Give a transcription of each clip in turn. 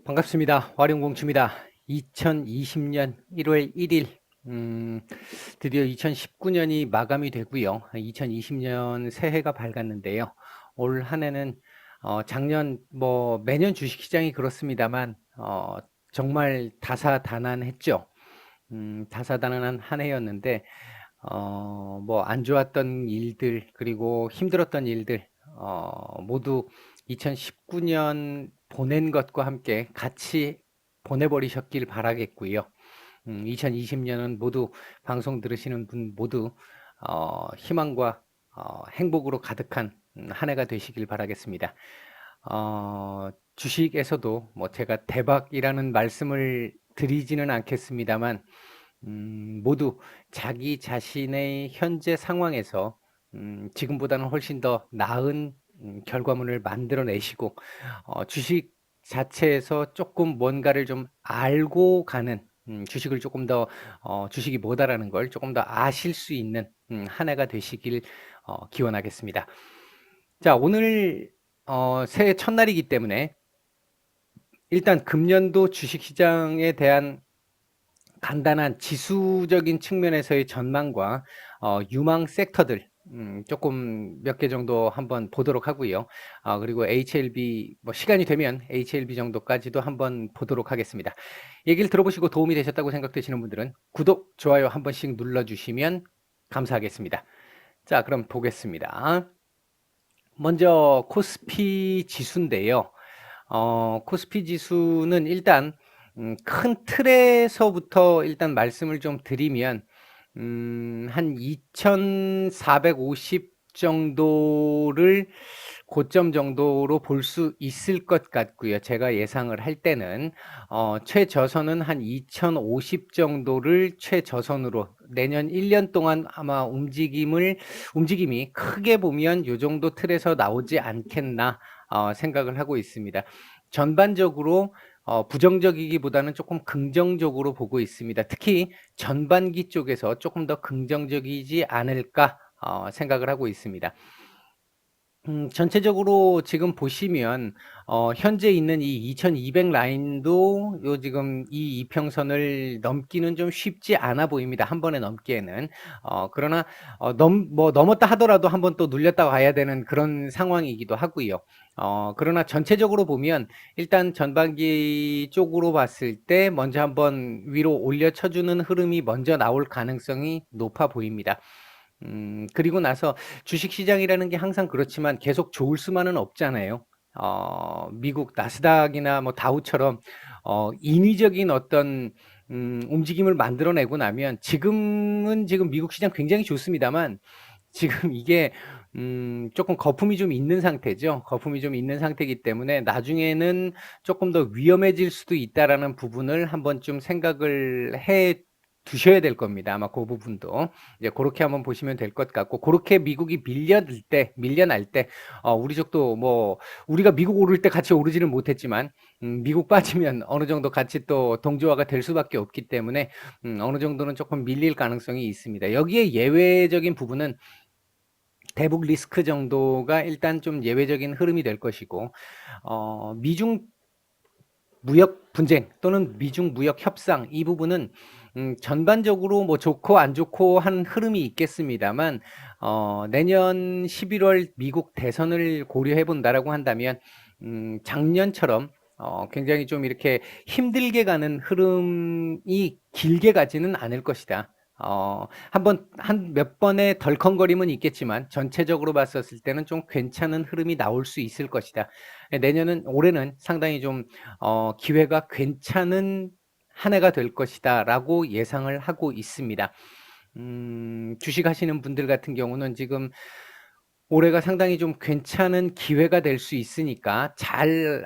반갑습니다. 와룡공추입니다. 2020년 1월 1일, 드디어 2019년이 마감이 되고요. 2020년 새해가 밝았는데요. 올 한 해는 작년 매년 주식시장이 그렇습니다만 정말 다사다난했죠. 다사다난한 한 해였는데 안 좋았던 일들 그리고 힘들었던 일들 모두 2019년 보낸 것과 함께 같이 보내버리셨길 바라겠고요. 2020년은 모두 방송 들으시는 분 모두 희망과 행복으로 가득한 한 해가 되시길 바라겠습니다. 주식에서도 제가 대박이라는 말씀을 드리지는 않겠습니다만 모두 자기 자신의 현재 상황에서 지금보다는 훨씬 더 나은 결과물을 만들어내시고 주식 자체에서 조금 뭔가를 좀 알고 가는 주식을 조금 더 주식이 뭐다라는 걸 조금 더 아실 수 있는 한 해가 되시길 기원하겠습니다. 자, 오늘 새해 첫날이기 때문에 일단 금년도 주식시장에 대한 간단한 지수적인 측면에서의 전망과 유망 섹터들 조금 몇 개 정도 한번 보도록 하고요. 그리고 HLB 시간이 되면 HLB 정도까지도 한번 보도록 하겠습니다. 얘기를 들어보시고 도움이 되셨다고 생각되시는 분들은 구독, 좋아요 한 번씩 눌러주시면 감사하겠습니다. 자, 그럼 보겠습니다. 먼저 코스피 지수인데요. 코스피 지수는 일단 큰 틀에서부터 일단 말씀을 좀 드리면 한 2450 정도를 고점 정도로 볼 수 있을 것 같고요. 제가 예상을 할 때는 최저선은 한 2050 정도를 최저선으로 내년 1년 동안 아마 움직임이 크게 보면 요 정도 틀에서 나오지 않겠나 생각을 하고 있습니다. 전반적으로 부정적이기보다는 조금 긍정적으로 보고 있습니다. 특히 전반기 쪽에서 조금 더 긍정적이지 않을까 생각을 하고 있습니다. 전체적으로 지금 보시면 현재 있는 이 2200 라인도 요 지금 이 이평선을 넘기는 좀 쉽지 않아 보입니다. 한 번에 넘기에는. 그러나 넘었다 하더라도 한번 또 눌렸다 가야 되는 그런 상황이기도 하고요. 그러나 전체적으로 보면 일단 전반기 쪽으로 봤을 때 먼저 한번 위로 올려쳐주는 흐름이 먼저 나올 가능성이 높아 보입니다. 그리고 나서 주식시장이라는 게 항상 그렇지만 계속 좋을 수만은 없잖아요. 미국 나스닥이나 다우처럼 인위적인 어떤 움직임을 만들어내고 나면 지금 미국 시장 굉장히 좋습니다만 지금 이게 조금 거품이 좀 있는 상태죠. 거품이 좀 있는 상태이기 때문에 나중에는 조금 더 위험해질 수도 있다라는 부분을 한번 좀 생각을 해 두셔야 될 겁니다. 아마 그 부분도 이제 그렇게 한번 보시면 될 것 같고, 그렇게 미국이 밀려날 때 우리 쪽도 우리가 미국 오를 때 같이 오르지는 못했지만 미국 빠지면 어느 정도 같이 또 동조화가 될 수밖에 없기 때문에 어느 정도는 조금 밀릴 가능성이 있습니다. 여기에 예외적인 부분은 대북 리스크 정도가 일단 좀 예외적인 흐름이 될 것이고, 미중 무역 분쟁 또는 미중 무역 협상 이 부분은 전반적으로 좋고 안 좋고 한 흐름이 있겠습니다만 내년 11월 미국 대선을 고려해 본다라고 한다면 작년처럼 굉장히 좀 이렇게 힘들게 가는 흐름이 길게 가지는 않을 것이다. 한 몇 번의 덜컹거림은 있겠지만 전체적으로 봤었을 때는 좀 괜찮은 흐름이 나올 수 있을 것이다. 올해는 상당히 좀 기회가 괜찮은 한 해가 될 것이다 라고 예상을 하고 있습니다. 주식 하시는 분들 같은 경우는 지금 올해가 상당히 좀 괜찮은 기회가 될 수 있으니까 잘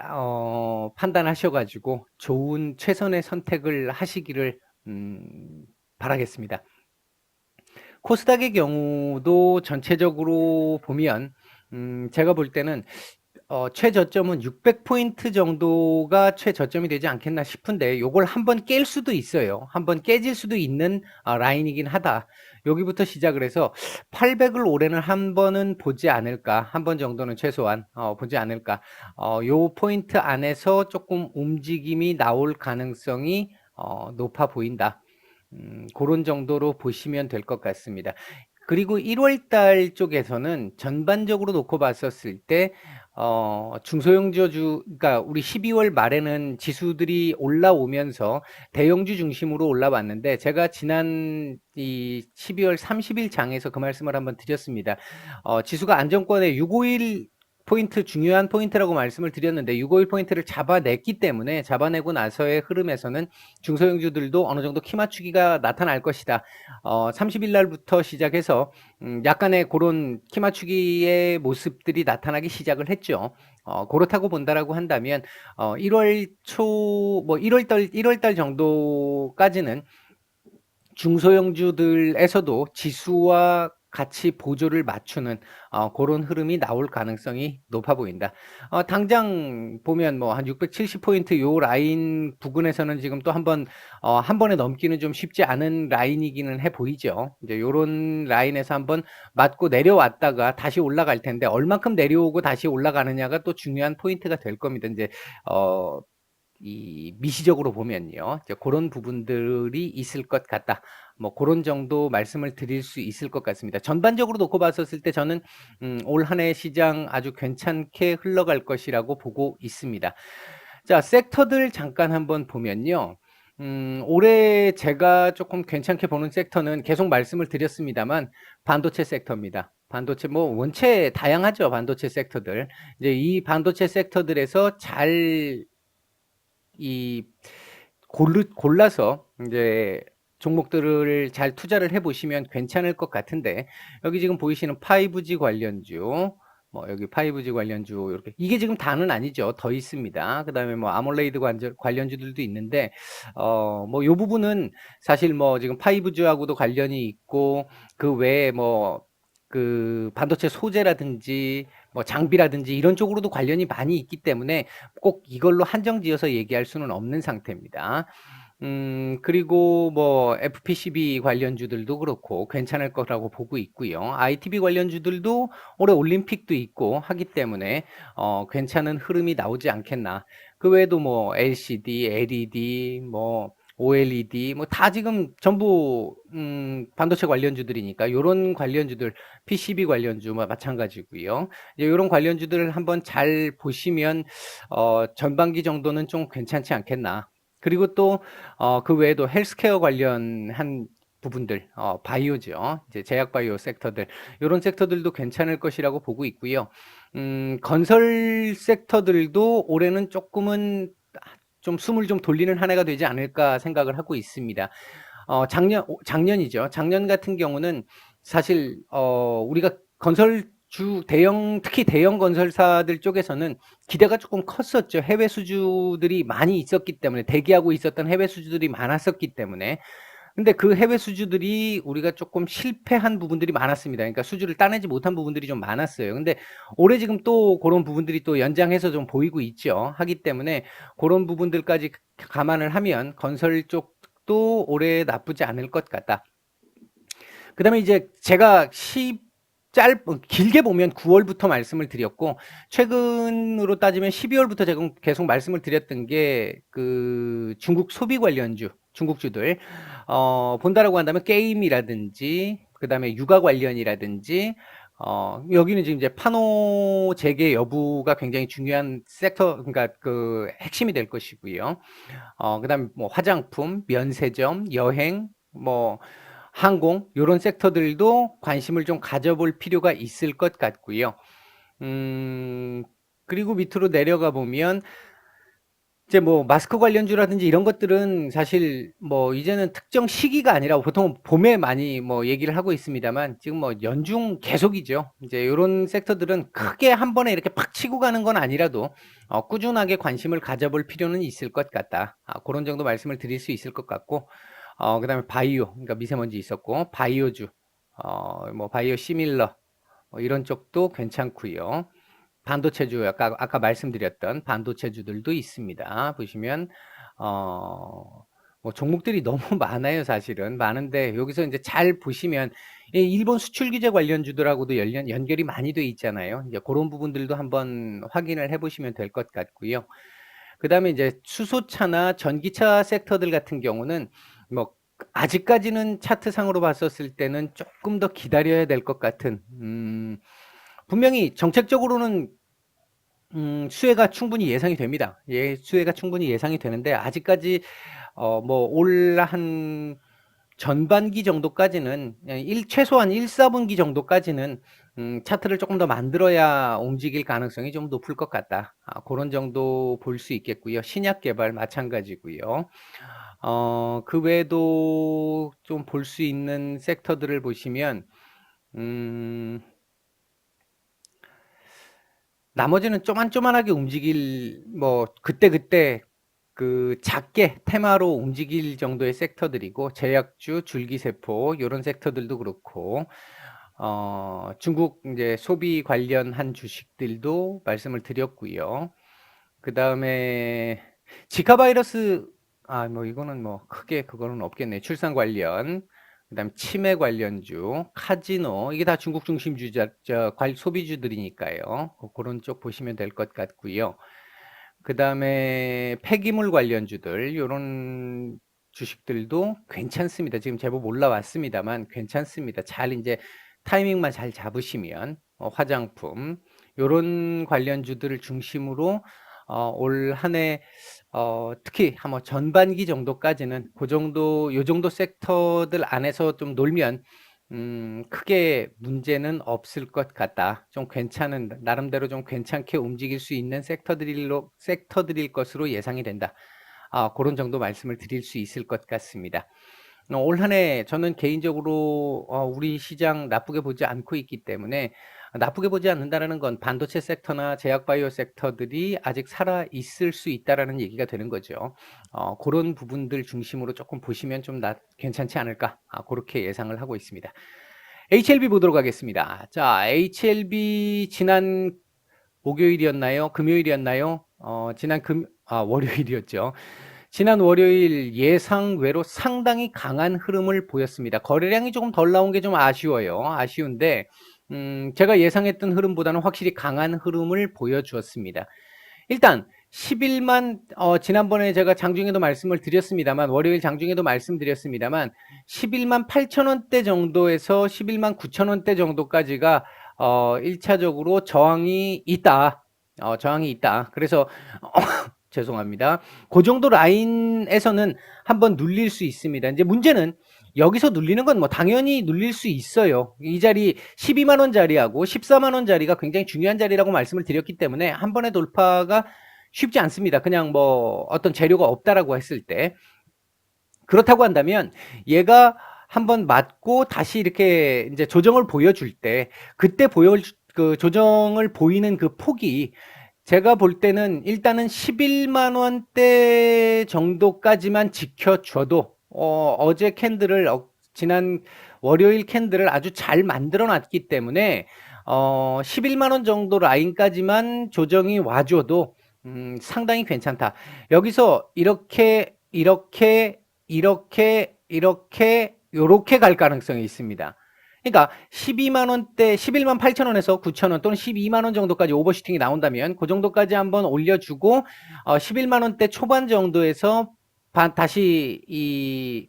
판단하셔가지고 좋은 최선의 선택을 하시기를 바라겠습니다. 코스닥의 경우도 전체적으로 보면 제가 볼 때는 최저점은 600포인트 정도가 최저점이 되지 않겠나 싶은데 요걸 한번 깰 수도 있어요. 한번 깨질 수도 있는 라인이긴 하다. 여기부터 시작을 해서 800을 올해는 한 번은 보지 않을까, 한 번 정도는 최소한 보지 않을까. 요 포인트 안에서 조금 움직임이 나올 가능성이 높아 보인다. 그런 정도로 보시면 될 것 같습니다. 그리고 1월 달 쪽에서는 전반적으로 놓고 봤었을 때 중소형주, 그러니까 우리 12월 말에는 지수들이 올라오면서 대형주 중심으로 올라왔는데, 제가 지난 이 12월 30일 장에서 그 말씀을 한번 드렸습니다. 지수가 안정권에 651 포인트, 중요한 포인트라고 말씀을 드렸는데, 651 포인트를 잡아냈기 때문에, 잡아내고 나서의 흐름에서는 중소형주들도 어느 정도 키 맞추기가 나타날 것이다. 30일 날부터 시작해서 약간의 그런 키 맞추기의 모습들이 나타나기 시작을 했죠. 그렇다고 본다라고 한다면 1월 초, 뭐 1월 달 정도까지는 중소형주들에서도 지수와 같이 보조를 맞추는 그런 흐름이 나올 가능성이 높아 보인다. 당장 보면 뭐 한 670포인트 요 라인 부근에서는 지금 또 한 번에 넘기는 좀 쉽지 않은 라인이기는 해 보이죠. 이제 요런 라인에서 한번 맞고 내려왔다가 다시 올라갈 텐데, 얼만큼 내려오고 다시 올라가느냐가 또 중요한 포인트가 될 겁니다. 이제 이 미시적으로 보면요, 이제 그런 부분들이 있을 것 같다. 뭐 그런 정도 말씀을 드릴 수 있을 것 같습니다. 전반적으로 놓고 봤었을 때 저는 올 한 해 시장 아주 괜찮게 흘러갈 것이라고 보고 있습니다. 자, 섹터들 잠깐 한번 보면요. 올해 제가 조금 괜찮게 보는 섹터는 계속 말씀을 드렸습니다만 반도체 섹터입니다. 반도체 뭐 원체 다양하죠. 반도체 섹터들. 이제 이 반도체 섹터들에서 잘 이 골라서 이제 종목들을 잘 투자를 해 보시면 괜찮을 것 같은데, 여기 지금 보이시는 5G 관련주, 뭐 여기 5G 관련주 이렇게, 이게 지금 다는 아니죠. 더 있습니다. 그다음에 뭐 아몰레이드 관련주들도 있는데 뭐 요 부분은 사실 뭐 지금 5G하고도 관련이 있고, 그 외에 뭐 그 반도체 소재라든지 뭐 장비라든지 이런 쪽으로도 관련이 많이 있기 때문에 꼭 이걸로 한정지어서 얘기할 수는 없는 상태입니다. 그리고 뭐 FPCB 관련주들도 그렇고 괜찮을 거라고 보고 있고요. ITB 관련주들도 올해 올림픽도 있고 하기 때문에 괜찮은 흐름이 나오지 않겠나. 그 외에도 뭐 LCD, LED, 뭐 OLED 뭐 다 지금 전부 반도체 관련주들이니까 요런 관련주들, PCB 관련주 뭐 마찬가지고요. 이제 요런 관련주들을 한번 잘 보시면 전반기 정도는 좀 괜찮지 않겠나. 그리고 또 그 외에도 헬스케어 관련한 부분들, 바이오죠. 이제 제약 바이오 섹터들, 요런 섹터들도 괜찮을 것이라고 보고 있고요. 건설 섹터들도 올해는 조금은 좀 숨을 좀 돌리는 한 해가 되지 않을까 생각을 하고 있습니다. 작년이죠. 작년 같은 경우는 사실 우리가 특히 대형 건설사들 쪽에서는 기대가 조금 컸었죠. 해외 수주들이 많이 있었기 때문에, 대기하고 있었던 해외 수주들이 많았었기 때문에. 근데 그 해외 수주들이 우리가 조금 실패한 부분들이 많았습니다. 그러니까 수주를 따내지 못한 부분들이 좀 많았어요. 근데 올해 지금 또 그런 부분들이 또 연장해서 좀 보이고 있죠. 하기 때문에 그런 부분들까지 감안을 하면 건설 쪽도 올해 나쁘지 않을 것 같다. 그다음에 이제 제가 길게 보면 9월부터 말씀을 드렸고, 최근으로 따지면 12월부터 제가 계속 말씀을 드렸던 게 그 중국 소비 관련주, 중국주들 본다라고 한다면 게임이라든지, 그다음에 육아 관련이라든지, 여기는 지금 이제 판호 재개 여부가 굉장히 중요한 섹터, 그러니까 그 핵심이 될 것이고요. 그다음에 뭐 화장품, 면세점, 여행, 뭐 항공, 요런 섹터들도 관심을 좀 가져볼 필요가 있을 것 같고요. 그리고 밑으로 내려가 보면 이제 뭐 마스크 관련주라든지 이런 것들은 사실 뭐 이제는 특정 시기가 아니라 보통 봄에 많이 뭐 얘기를 하고 있습니다만, 지금 뭐 연중 계속이죠. 이제 요런 섹터들은 크게 한 번에 이렇게 팍 치고 가는 건 아니라도 꾸준하게 관심을 가져볼 필요는 있을 것 같다. 그런 정도 말씀을 드릴 수 있을 것 같고, 그다음에 바이오, 그러니까 미세먼지 있었고, 바이오주, 뭐 바이오 시밀러, 이런 쪽도 괜찮고요. 반도체주, 아까 말씀드렸던 반도체주들도 있습니다. 보시면 뭐 종목들이 너무 많아요, 사실은. 많은데 여기서 이제 잘 보시면 이 일본 수출 규제 관련주들하고도 연결이 많이 돼 있잖아요. 이제 그런 부분들도 한번 확인을 해보시면 될 것 같고요. 그 다음에 이제 수소차나 전기차 섹터들 같은 경우는 뭐 아직까지는 차트상으로 봤었을 때는 조금 더 기다려야 될 것 같은, 분명히 정책적으로는 수혜가 충분히 예상이 됩니다. 예, 수혜가 충분히 예상이 되는데 아직까지 뭐 올 한 전반기 정도까지는 최소한 1, 4분기 정도까지는 차트를 조금 더 만들어야 움직일 가능성이 좀 높을 것 같다. 그런 정도 볼 수 있겠고요. 신약 개발 마찬가지고요. 그 외에도 좀 볼 수 있는 섹터들을 보시면 나머지는 쪼만쪼만하게 움직일 뭐 그때그때 그 작게 테마로 움직일 정도의 섹터들이고 제약주, 줄기세포 요런 섹터들도 그렇고 중국 이제 소비 관련한 주식들도 말씀을 드렸고요. 그다음에 지카 바이러스 뭐 이거는 뭐 크게 그거는 없겠네. 출산 관련 그다음 치매 관련주, 카지노 이게 다 중국 중심 소비주들이니까요. 그런 쪽 보시면 될 것 같고요. 그다음에 폐기물 관련주들 요런 주식들도 괜찮습니다. 지금 제법 올라왔습니다만 괜찮습니다. 잘 이제 타이밍만 잘 잡으시면 화장품 요런 관련주들을 중심으로 올 한해 특히 한 뭐 전반기 정도까지는 요 정도 섹터들 안에서 좀 놀면 크게 문제는 없을 것 같다. 좀 괜찮은 나름대로 좀 괜찮게 움직일 수 있는 섹터들일 것으로 예상이 된다. 그런 정도 말씀을 드릴 수 있을 것 같습니다. 올 한해 저는 개인적으로 우리 시장 나쁘게 보지 않고 있기 때문에 나쁘게 보지 않는다라는 건 반도체 섹터나 제약바이오 섹터들이 아직 살아 있을 수 있다라는 얘기가 되는 거죠. 그런 부분들 중심으로 조금 보시면 좀 괜찮지 않을까 그렇게 예상을 하고 있습니다. HLB 보도록 하겠습니다. 자, HLB 지난 목요일이었나요? 금요일이었나요? 월요일이었죠. 지난 월요일 예상외로 상당히 강한 흐름을 보였습니다. 거래량이 조금 덜 나온 게 좀 아쉬워요. 아쉬운데 제가 예상했던 흐름보다는 확실히 강한 흐름을 보여주었습니다. 일단 11만 지난번에 제가 장중에도 말씀을 드렸습니다만 월요일 장중에도 말씀드렸습니다만 11만 8천 원대 정도에서 11만 9천 원대 정도까지가 1차적으로 저항이 있다. 저항이 있다. 그래서 죄송합니다. 그 정도 라인에서는 한번 눌릴 수 있습니다. 이제 문제는 여기서 눌리는 건 뭐 당연히 눌릴 수 있어요. 이 자리 12만 원짜리하고 14만 원짜리가 굉장히 중요한 자리라고 말씀을 드렸기 때문에 한 번의 돌파가 쉽지 않습니다. 그냥 뭐 어떤 재료가 없다라고 했을 때. 그렇다고 한다면 얘가 한번 맞고 다시 이렇게 이제 조정을 보여줄 때 그때 그 조정을 보이는 그 폭이 제가 볼 때는 일단은 11만 원대 정도까지만 지켜줘도 어제 캔들을 지난 월요일 캔들을 아주 잘 만들어 놨기 때문에 11만 원 정도 라인까지만 조정이 와줘도 상당히 괜찮다. 여기서 이렇게 요렇게 갈 가능성이 있습니다. 그러니까 12만 원대, 11만 8천 원에서 9천 원 또는 12만 원 정도까지 오버슈팅이 나온다면 그 정도까지 한번 올려주고 11만 원대 초반 정도에서 다시 이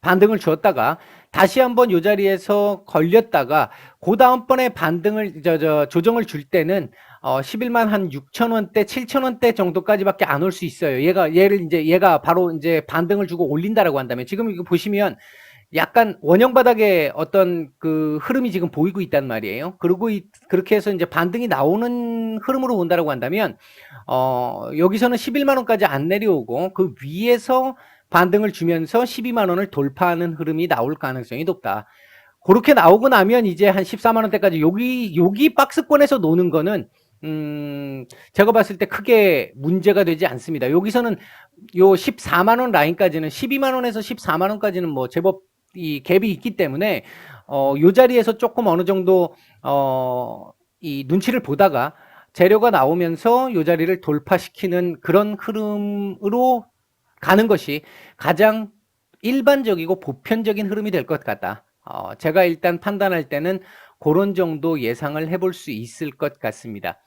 반등을 주었다가 다시 한번 이 자리에서 걸렸다가 그 다음번에 반등을 조정을 줄 때는 11만 한 6천 원대, 7천 원대 정도까지밖에 안 올 수 있어요. 얘가 바로 이제 반등을 주고 올린다라고 한다면 지금 이거 보시면 약간 원형 바닥에 어떤 그 흐름이 지금 보이고 있단 말이에요. 그리고 그렇게 해서 이제 반등이 나오는 흐름으로 본다라고 한다면 여기서는 11만 원까지 안 내려오고 그 위에서 반등을 주면서 12만 원을 돌파하는 흐름이 나올 가능성이 높다. 그렇게 나오고 나면 이제 한 14만 원대까지 여기 박스권에서 노는 거는 제가 봤을 때 크게 문제가 되지 않습니다. 여기서는 요 14만 원 라인까지는 12만 원에서 14만 원까지는 뭐 제법 이 갭이 있기 때문에 요 자리에서 조금 어느 정도 이 눈치를 보다가 재료가 나오면서 요 자리를 돌파시키는 그런 흐름으로 가는 것이 가장 일반적이고 보편적인 흐름이 될 것 같다. 제가 일단 판단할 때는 그런 정도 예상을 해볼 수 있을 것 같습니다.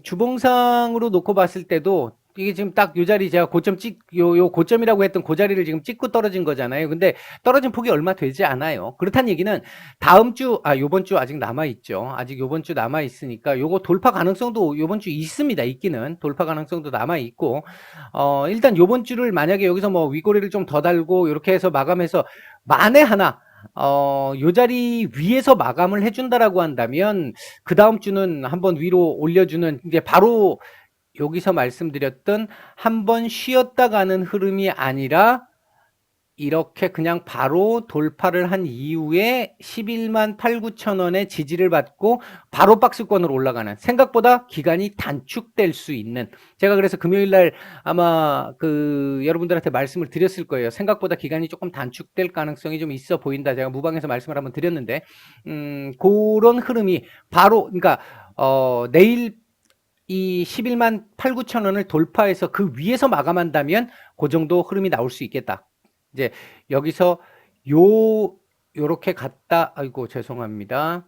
주봉상으로 놓고 봤을 때도 이게 지금 딱 요 자리 제가 요 고점이라고 했던 그 자리를 지금 찍고 떨어진 거잖아요. 근데 떨어진 폭이 얼마 되지 않아요. 그렇다는 얘기는 요번 주 아직 남아있죠. 아직 요번 주 남아있으니까 요거 돌파 가능성도 요번 주 있습니다. 있기는. 돌파 가능성도 남아있고, 일단 요번 주를 만약에 여기서 뭐 윗꼬리를 좀 더 달고 이렇게 해서 마감해서 만에 하나, 요 자리 위에서 마감을 해준다라고 한다면 그 다음 주는 한번 위로 올려주는 이제 바로 여기서 말씀드렸던 한번 쉬었다 가는 흐름이 아니라 이렇게 그냥 바로 돌파를 한 이후에 11만 8, 9천 원의 지지를 받고 바로 박스권으로 올라가는, 생각보다 기간이 단축될 수 있는, 제가 그래서 금요일날 아마 여러분들한테 말씀을 드렸을 거예요. 생각보다 기간이 조금 단축될 가능성이 좀 있어 보인다. 제가 무방에서 말씀을 한번 드렸는데, 그런 흐름이 바로, 그러니까 내일 이 11만 8, 9천 원을 돌파해서 그 위에서 마감한다면 그 정도 흐름이 나올 수 있겠다. 이제 여기서 요렇게 갔다, 아이고 죄송합니다.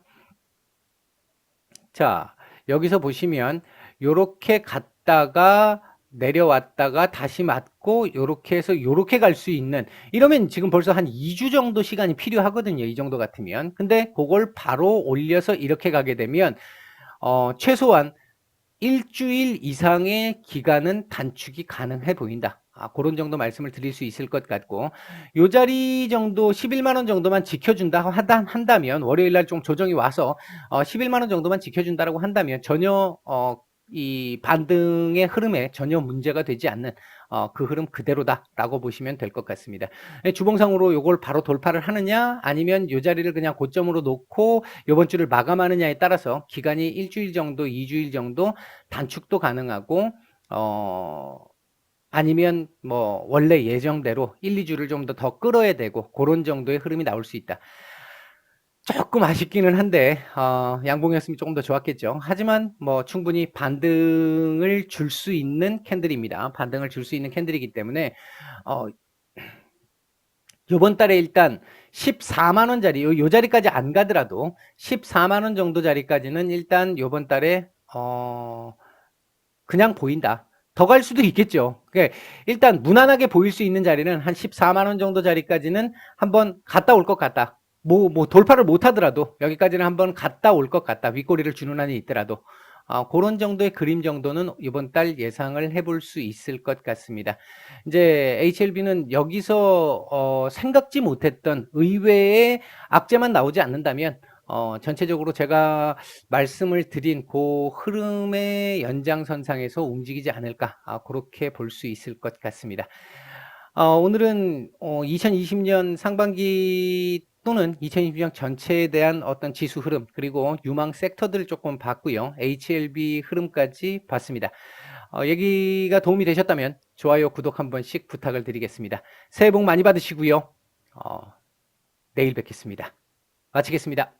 자, 여기서 보시면 요렇게 갔다가 내려왔다가 다시 맞고 요렇게 해서 요렇게 갈 수 있는, 이러면 지금 벌써 한 2주 정도 시간이 필요하거든요. 이 정도 같으면. 근데 그걸 바로 올려서 이렇게 가게 되면 최소한 일주일 이상의 기간은 단축이 가능해 보인다. 그런 정도 말씀을 드릴 수 있을 것 같고, 요 자리 정도 11만 원 정도만 지켜준다 한다면, 월요일 날 좀 조정이 와서 11만 원 정도만 지켜준다라고 한다면 전혀 이 반등의 흐름에 전혀 문제가 되지 않는 그 흐름 그대로다라고 보시면 될 것 같습니다. 주봉상으로 요걸 바로 돌파를 하느냐 아니면 요 자리를 그냥 고점으로 놓고 요번 주를 마감하느냐에 따라서 기간이 일주일 정도, 2주일 정도 단축도 가능하고, 아니면 뭐 원래 예정대로 1, 2주를 좀 더 끌어야 되고 그런 정도의 흐름이 나올 수 있다. 조금 아쉽기는 한데 양봉이었으면 조금 더 좋았겠죠. 하지만 뭐 충분히 반등을 줄 수 있는 캔들입니다. 반등을 줄 수 있는 캔들이기 때문에 요번 달에 일단 14만 원짜리 요 자리까지 안 가더라도 14만 원 정도 자리까지는 일단 요번 달에 그냥 보인다. 더 갈 수도 있겠죠. 그러니까 일단 무난하게 보일 수 있는 자리는 한 14만 원 정도 자리까지는 한번 갔다 올 것 같다. 뭐 돌파를 못 하더라도 여기까지는 한번 갔다 올 것 같다. 윗꼬리를 주는 한이 있더라도. 그런 정도의 그림 정도는 이번 달 예상을 해볼 수 있을 것 같습니다. 이제 HLB는 여기서 생각지 못했던 의외의 악재만 나오지 않는다면 전체적으로 제가 말씀을 드린 그 흐름의 연장선상에서 움직이지 않을까, 그렇게 볼 수 있을 것 같습니다. 오늘은 2020년 상반기 또는 2020년 전체에 대한 어떤 지수 흐름, 그리고 유망 섹터들을 조금 봤고요. HLB 흐름까지 봤습니다. 얘기가 도움이 되셨다면 좋아요, 구독 한 번씩 부탁을 드리겠습니다. 새해 복 많이 받으시고요. 내일 뵙겠습니다. 마치겠습니다.